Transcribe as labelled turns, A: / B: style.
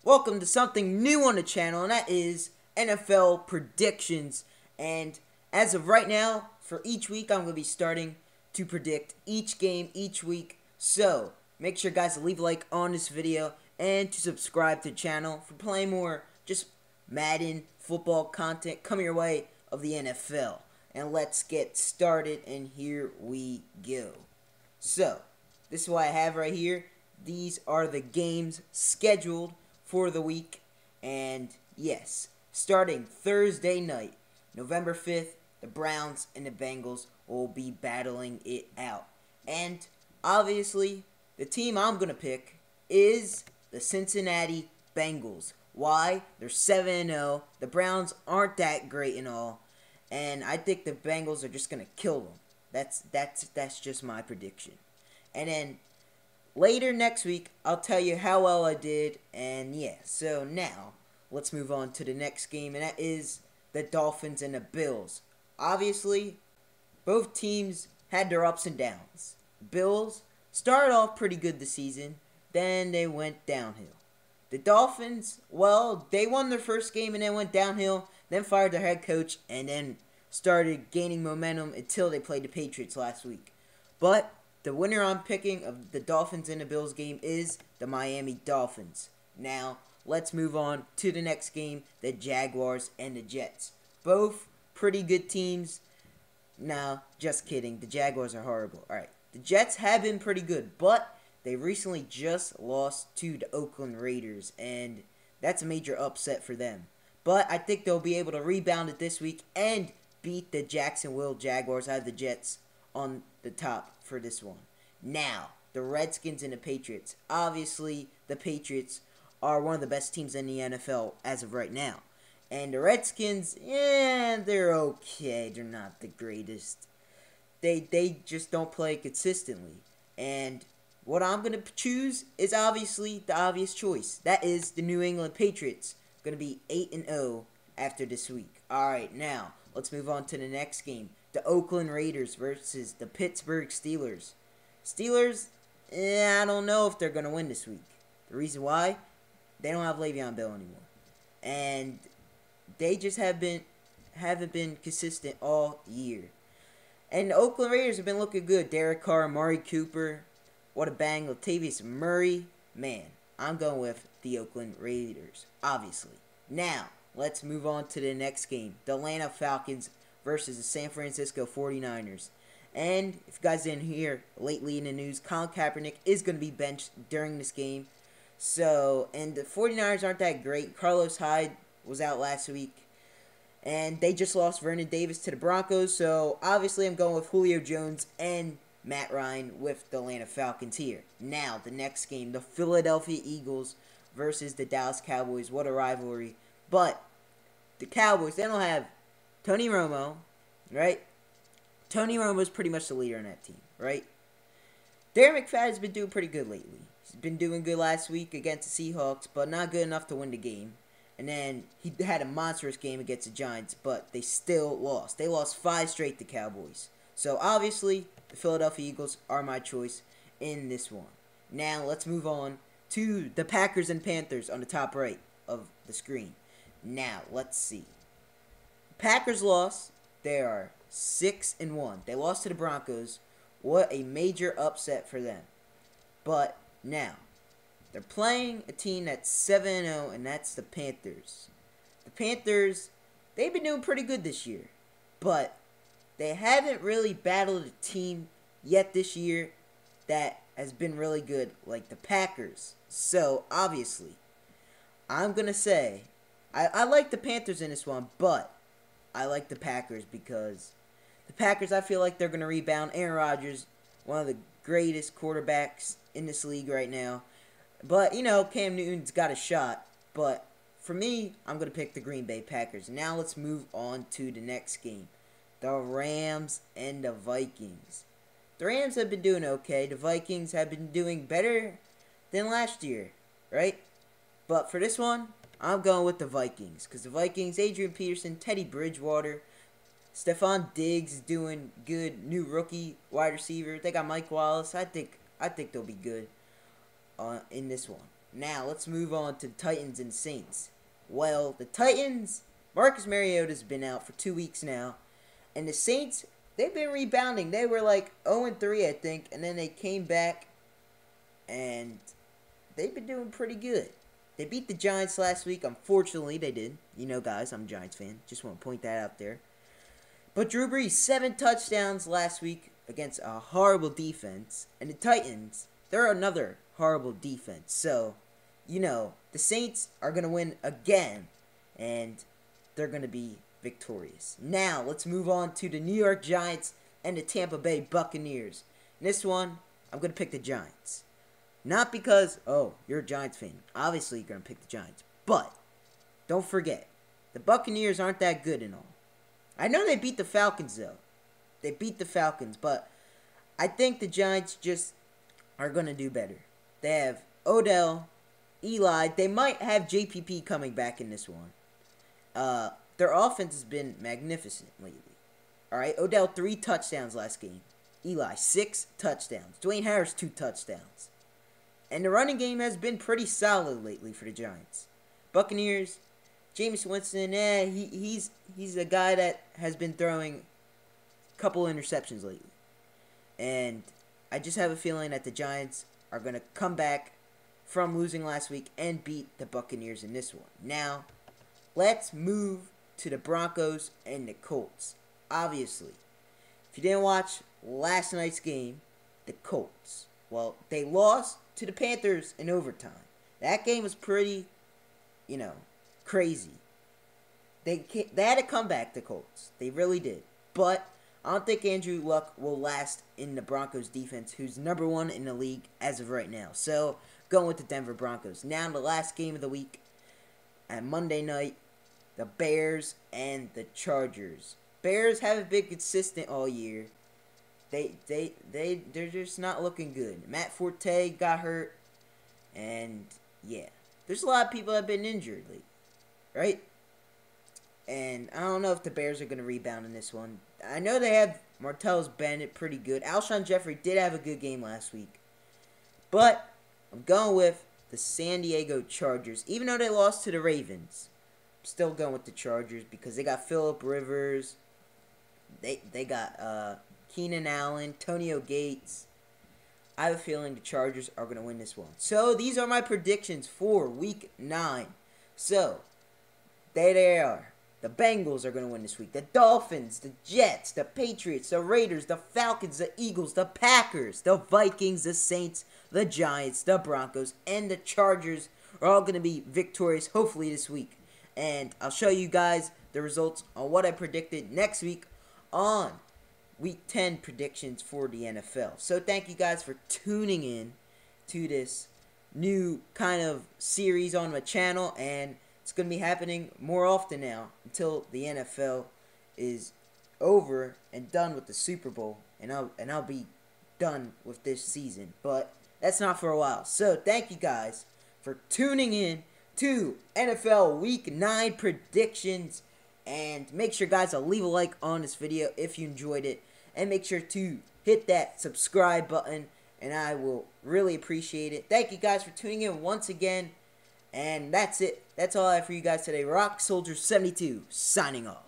A: welcome to something new on the channel, and that is NFL predictions. And as of right now, for each week, I'm going to be starting to predict each game each week. So make sure, guys, to leave a like on this video and to subscribe to the channel for playing more just Madden football content coming your way of the NFL. And let's get started, and here we go. So this is what I have right here. These are the games scheduled for the week, and yes, starting Thursday night, November 5th, the Browns and the Bengals will be battling it out. And obviously, the team I'm going to pick is the Cincinnati Bengals. Why? They're 7-0. The Browns aren't that great and all, and I think the Bengals are just going to kill them. That's just my prediction. And then later next week, I'll tell you how well I did, and yeah, so now, let's move on to the next game, and that is the Dolphins and the Bills. Obviously, both teams had their ups and downs. Bills started off pretty good this season, then they went downhill. The Dolphins, well, they won their first game and then went downhill, then fired their head coach, and then started gaining momentum until they played the Patriots last week. But the winner I'm picking of the Dolphins and the Bills game is the Miami Dolphins. Now, let's move on to the next game, the Jaguars and the Jets. Both pretty good teams. Nah, just kidding. The Jaguars are horrible. Alright, the Jets have been pretty good, but they recently just lost to the Oakland Raiders, and that's a major upset for them. But I think they'll be able to rebound it this week and beat the Jacksonville Jaguars. I have the Jets on the top for this one. Now, the Redskins and the Patriots. Obviously, the Patriots are one of the best teams in the NFL as of right now. And the Redskins, yeah, they're okay. They're not the greatest. They just don't play consistently. And what I'm going to choose is obviously the obvious choice. That is the New England Patriots. Going to be 8-0 after this week. Alright, now, let's move on to the next game. The Oakland Raiders versus the Pittsburgh Steelers. Steelers, I don't know if they're going to win this week. The reason why? They don't have Le'Veon Bell anymore. And they just haven't been consistent all year. And the Oakland Raiders have been looking good. Derek Carr, Amari Cooper, what a bang. Latavius Murray. Man, I'm going with the Oakland Raiders, obviously. Now, let's move on to the next game. The Atlanta Falcons versus the San Francisco 49ers. And if you guys didn't hear lately in the news, Colin Kaepernick is going to be benched during this game. So, and the 49ers aren't that great. Carlos Hyde was out last week. And they just lost Vernon Davis to the Broncos. So, obviously, I'm going with Julio Jones and Matt Ryan with the Atlanta Falcons here. Now, the next game, the Philadelphia Eagles versus the Dallas Cowboys. What a rivalry. But the Cowboys, they don't have Tony Romo, right? Tony Romo is pretty much the leader on that team, right? Darren McFadden has been doing pretty good lately. He's been doing good last week against the Seahawks, but not good enough to win the game. And then he had a monstrous game against the Giants, but they still lost. They lost 5 straight to Cowboys. So, obviously, the Philadelphia Eagles are my choice in this one. Now, let's move on to the Packers and Panthers on the top right of the screen. Now, let's see. Packers lost. They are 6-1. They lost to the Broncos. What a major upset for them. But now, they're playing a team that's 7-0, and that's the Panthers. The Panthers, they've been doing pretty good this year. But they haven't really battled a team yet this year that has been really good, like the Packers. So, obviously, I'm going to say, I like the Panthers in this one, but I like the Packers because the Packers, I feel like they're going to rebound. Aaron Rodgers, one of the greatest quarterbacks in this league right now. But, you know, Cam Newton's got a shot. But for me, I'm going to pick the Green Bay Packers. Now let's move on to the next game. The Rams and the Vikings. The Rams have been doing okay. The Vikings have been doing better than last year, right? But for this one, I'm going with the Vikings. Because the Vikings, Adrian Peterson, Teddy Bridgewater, Stephon Diggs is doing good. New rookie wide receiver. They got Mike Wallace. I think they'll be good in this one. Now, let's move on to the Titans and Saints. Well, the Titans, Marcus Mariota's been out for 2 weeks now. And the Saints, they've been rebounding. They were like 0-3, I think. And then they came back. And they've been doing pretty good. They beat the Giants last week. Unfortunately, they did. You know, guys, I'm a Giants fan. Just want to point that out there. But Drew Brees, 7 touchdowns last week against a horrible defense. And the Titans, they're another horrible defense. So, you know, the Saints are going to win again. And they're going to be victorious. Now, let's move on to the New York Giants and the Tampa Bay Buccaneers. In this one, I'm going to pick the Giants. Not because, oh, you're a Giants fan. Obviously, you're going to pick the Giants. But, don't forget, the Buccaneers aren't that good and all. I know they beat the Falcons, though. They beat the Falcons, but I think the Giants just are going to do better. They have Odell, Eli. They might have JPP coming back in this one. Their offense has been magnificent lately. All right, Odell, 3 touchdowns last game. Eli, 6 touchdowns. Dwayne Harris, 2 touchdowns. And the running game has been pretty solid lately for the Giants. Buccaneers, Jameis Winston, he's a guy that has been throwing a couple interceptions lately. And I just have a feeling that the Giants are going to come back from losing last week and beat the Buccaneers in this one. Now, let's move to the Broncos and the Colts. Obviously, if you didn't watch last night's game, the Colts, well, they lost to the Panthers in overtime. That game was pretty, crazy. They had to come back, the Colts. They really did. But I don't think Andrew Luck will last in the Broncos defense, who's number 1 in the league as of right now. So, going with the Denver Broncos. Now, the last game of the week, at Monday night, the Bears and the Chargers. Bears haven't been consistent all year. They're just not looking good. Matt Forte got hurt, and yeah, there's a lot of people that have been injured lately, right? And I don't know if the Bears are going to rebound in this one. I know they have Martellus Bennett pretty good. Alshon Jeffrey did have a good game last week, but I'm going with the San Diego Chargers, even though they lost to the Ravens. I'm still going with the Chargers because they got Phillip Rivers. They got Keenan Allen, Antonio Gates. I have a feeling the Chargers are going to win this one. So, these are my predictions for Week 9. So, there they are. The Bengals are going to win this week. The Dolphins, the Jets, the Patriots, the Raiders, the Falcons, the Eagles, the Packers, the Vikings, the Saints, the Giants, the Broncos, and the Chargers are all going to be victorious, hopefully, this week. And I'll show you guys the results on what I predicted next week on Week 10 predictions for the NFL. So thank you guys for tuning in to this new kind of series on my channel, and it's going to be happening more often now until the NFL is over and done with the Super Bowl, and I'll be done with this season. But that's not for a while. So thank you guys for tuning in to NFL Week 9 predictions, and make sure guys to leave a like on this video if you enjoyed it. And make sure to hit that subscribe button, and I will really appreciate it. Thank you guys for tuning in once again. And that's it. That's all I have for you guys today. RockSoldier72 signing off.